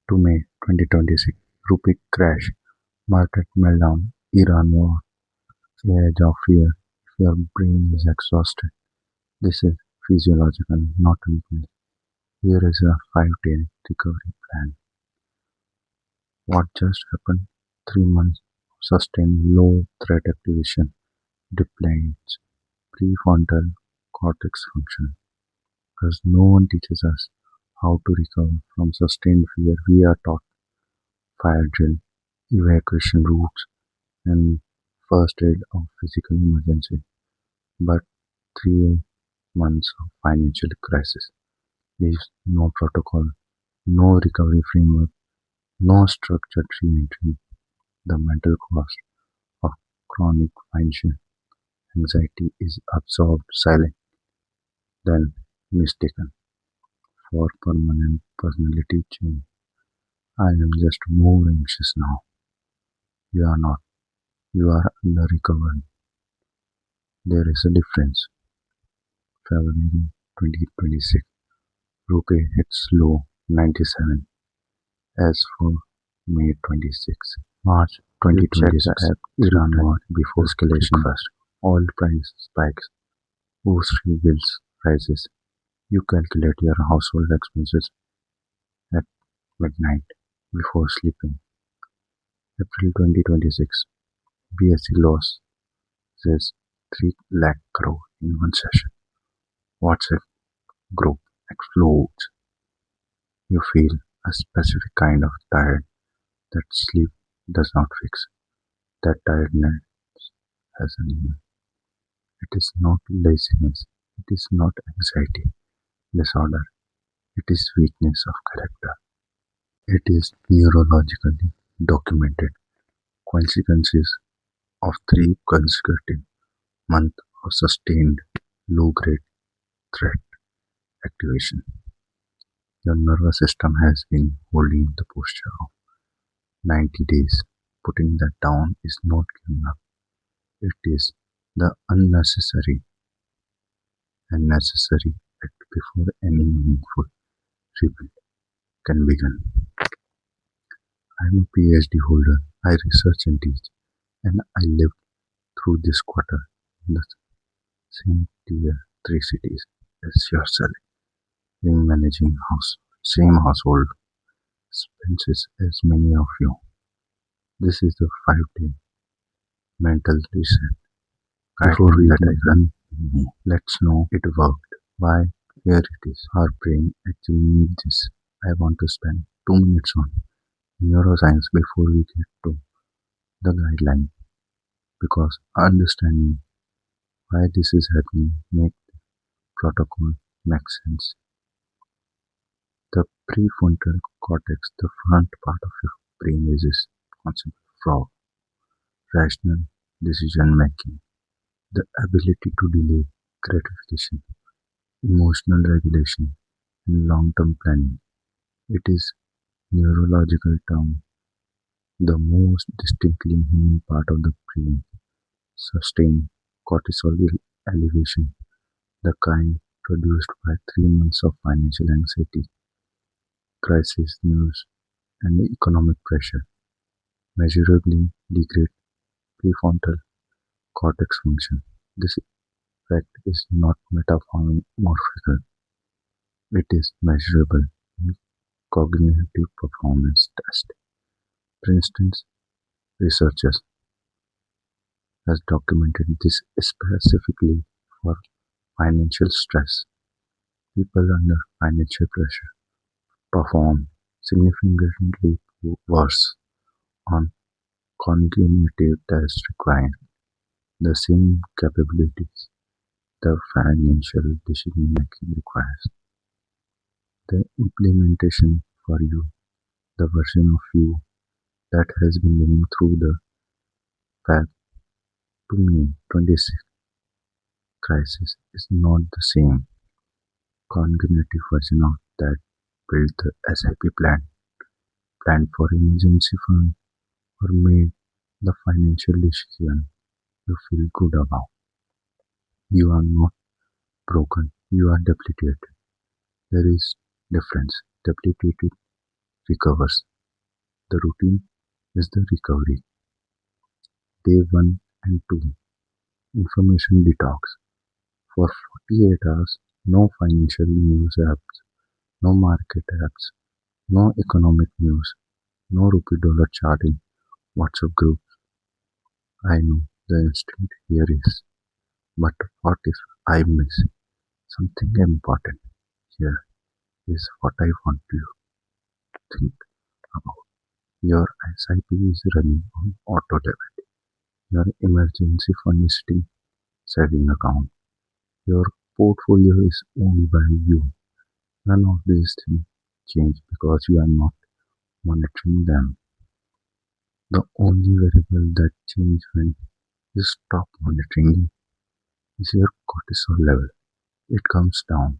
to May 2026, rupee crash, market meltdown, Iran war, age of fear. If your brain is exhausted, this is physiological, not weakness. Here is a 5-day recovery plan. What just happened? 3 months of sustained low threat activation depletes prefrontal cortex function. Because no one teaches us how to recover from sustained fear, we are taught fire drill, evacuation routes, and first aid of physical emergency. But 3 months of financial crisis leaves no protocol, no recovery framework, no structured re-entry. The mental cost of chronic financial anxiety is absorbed silent, then mistaken for permanent personality change. I am just more anxious now. You are not. You are under recovered. There is a difference. February 2026. Rupee hits low 97. As for May 26. March 2026. Iran war before escalation first. Oil price spikes. Grocery bills rises. You calculate your household expenses at midnight before sleeping. April 2026. BSE loss says 3 lakh crore in one session. WhatsApp group explodes. You feel a specific kind of tired that sleep does not fix. That tiredness has an email. It is not laziness. It is not anxiety disorder. It is weakness of character. It is neurologically documented consequences of 3 consecutive months of sustained low-grade threat activation. Your nervous system has been holding the posture of 90 days. Putting that down is not giving up. It is the unnecessary and necessary act before any meaningful rebuild can begin. I am a PhD holder. I research and teach, and I lived through this quarter in the same tier 3 cities as yourself, in managing same household expenses as many of you. This is the 5-day mental reset. Before we let it run in me, let's know it worked. Why? Here it is. Our brain actually needs this. I want to spend 2 minutes on neuroscience before we get to the guideline, because understanding why this is happening makes the protocol make sense. The prefrontal cortex, the front part of your brain, is responsible for rational decision making, the ability to delay gratification, emotional regulation, and long-term planning. It is neurological term, the most distinctly human part of the brain. Sustained cortisol elevation, the kind produced by 3 months of financial anxiety, crisis news, and economic pressure, measurably degrade prefrontal cortex function. This effect is not metamorphical, it is measurable in cognitive performance test. For instance, researchers has documented this specifically for financial stress. People under financial pressure perform significantly worse on cognitive tests requiring the same capabilities the financial decision making requires. The implementation for you, the version of you that has been living through the path to May 26 crisis is not the same cognitive version of that built the SIP plan, planned for emergency fund, or made the financial decision you feel good about. You are not broken, you are depleted. There is difference. Depleted recovers. The routine is the recovery. Day 1 and 2. Information detox. For 48 hours, no financial news apps, no market apps, no economic news, no rupee dollar chart in WhatsApp group. I know the instinct here is, but what if I miss something important? Here is what I want you to think about. Your SIP is running on auto debit. Your emergency fund is sitting saving account. Your portfolio is owned by you. None of these things change because you are not monitoring them. The only variable that changes when you stop monitoring is your cortisol level. It comes down.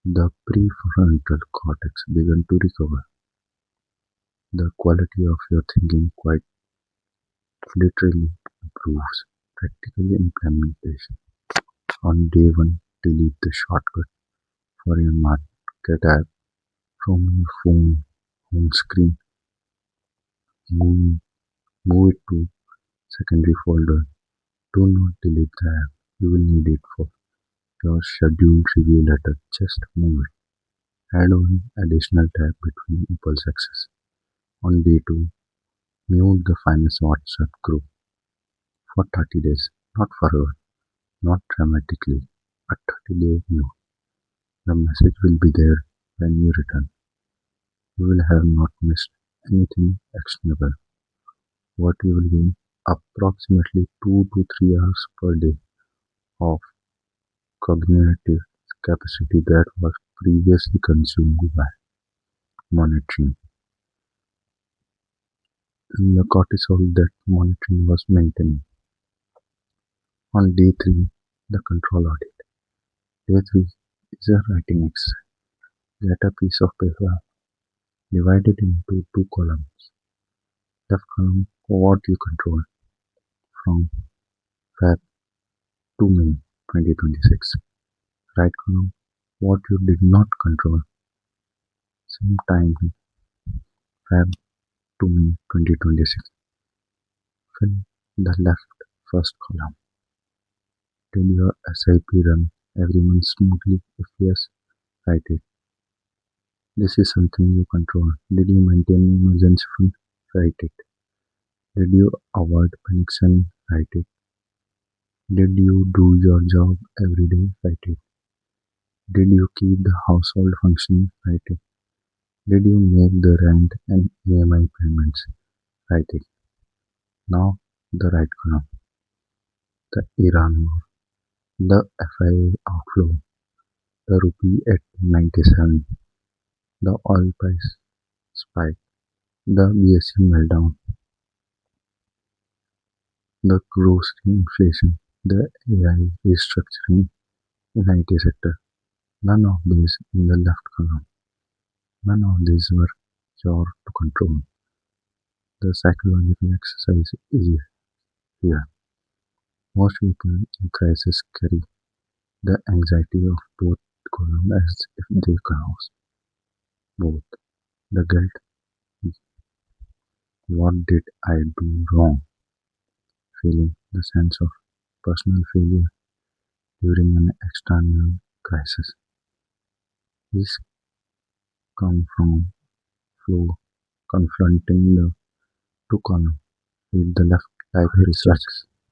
The prefrontal cortex begins to recover. The quality of your thinking quite literally improves. Practical implementation. On day 1, delete the shortcut for your market app from your phone home screen. Move, move it to secondary folder. Do not delete the app. You will need it for your scheduled review letter. Just move it. Add one additional tab between impulse access. On day 2, mute the finance WhatsApp group for 30 days. Not forever, not dramatically. A 30-day mute. The message will be there when you return. You will have not missed anything actionable. What you will gain? Approximately 2 to 3 hours per day of cognitive capacity that was previously consumed by monitoring. And the cortisol that monitoring was maintaining. On day 3, the control audit. Day 3 is a writing exercise. Get a piece of paper, divide it into two columns. Left column, what you control from Feb to May 2026. Right column, what you did not control same time Feb to May 2026. Fill the left first column. Did your SIP run every month smoothly? If yes, write it. This is something you control. Did you maintain emergency fund? Write it. Did you avoid panic selling? Write it. Did you do your job every day? Write it. Did you keep the household functioning? Write it. Did you make the rent and EMI payments? Write it. Now the right column. The Iran war, the FIA outflow, the rupee at 97, the oil price spike, the BSE meltdown, the grocery inflation, the AI restructuring in IT sector. None of these in the left column. None of these were your to control. The psychological exercise is here. Most people in crisis carry the anxiety of both columns as if they cause both. The guilt, what did I do wrong? Feeling, the sense of personal failure during an external crisis. These come from flow confronting the two columns. With the left type research.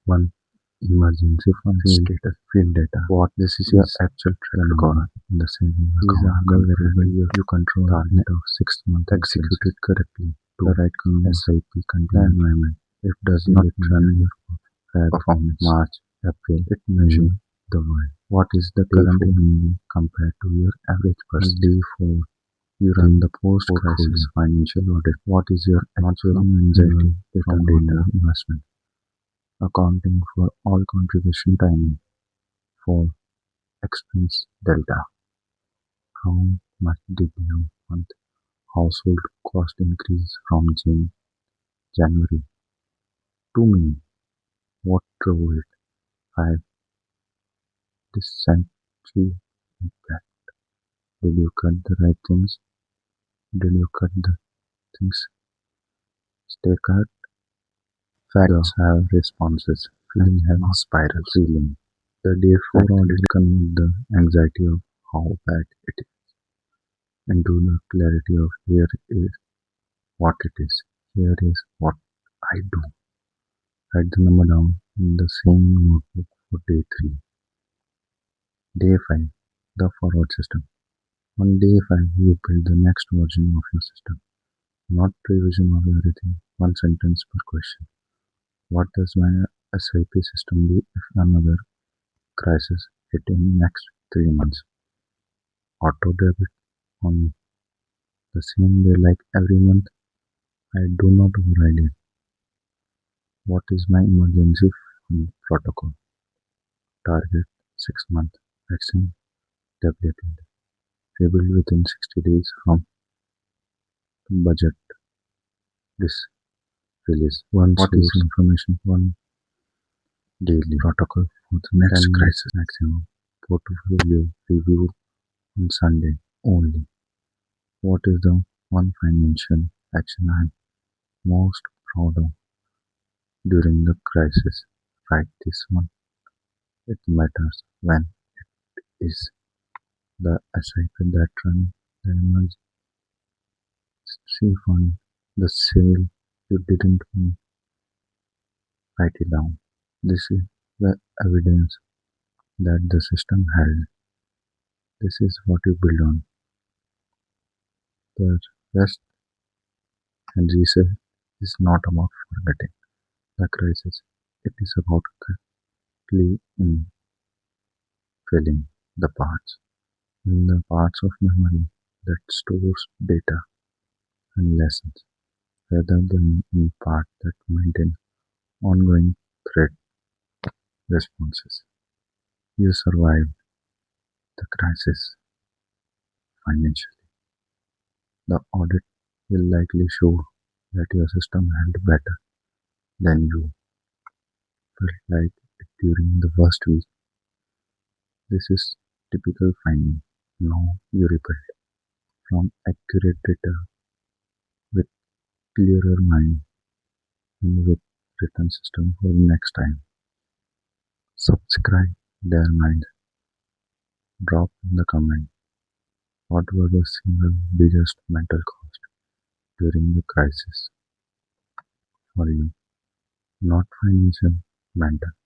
1. Emergency fund status field data. What this is your actual track record in the saving account. These are the variable you control target of 6 months executed correctly. The right column SIP contain environment. It does not run your performance. March, April, it measures the world. What is the current economy compared to your average person? Day 4, you run the post-crisis financial audit. What is your actual anxiety from data investment? Accounting for all contribution timing. 4. Expense delta. How much did your month household cost increase from January to May? What drove it? 5. This century impact. Did you cut the right things? Did you cut the things stay cut? Facts have responses. Feeling have spiral feeling. The day four audit convert the anxiety of how bad it is into the clarity of here is what it is. Here is what I do. Write the number down in the same notebook for day 3. Day 5. The forward system. On day 5, you build the next version of your system. Not revision of everything. One sentence per question. What does my SIP system do if another crisis hit in next 3 months? Auto debit on the same day like every month. I do not override it. What is my emergency fund protocol? Target 6 months. Action depleted. Rebuild within 60 days from budget. This release. One what source is information. One daily protocol for the next crisis. Maximum portfolio review on Sunday only. What is the one financial action I am most proud of during the crisis? Write this one. It matters when is the SIP that run the emergency fund, the sale you didn't win. Write it down. This is the evidence that the system held. This is what you build on. The rest and research is not about forgetting the crisis. It is about correctly in filling the parts. In the parts of memory that stores data and lessons, rather than in part that maintain ongoing threat responses. You survived the crisis financially. The audit will likely show that your system held better than you felt like it during the worst week. This is typical finding. Now you rebuild from accurate data with clearer mind and with written system for next time. Subscribe their mind. Drop in the comment what was the single biggest mental cost during the crisis for you. Not financial, mental.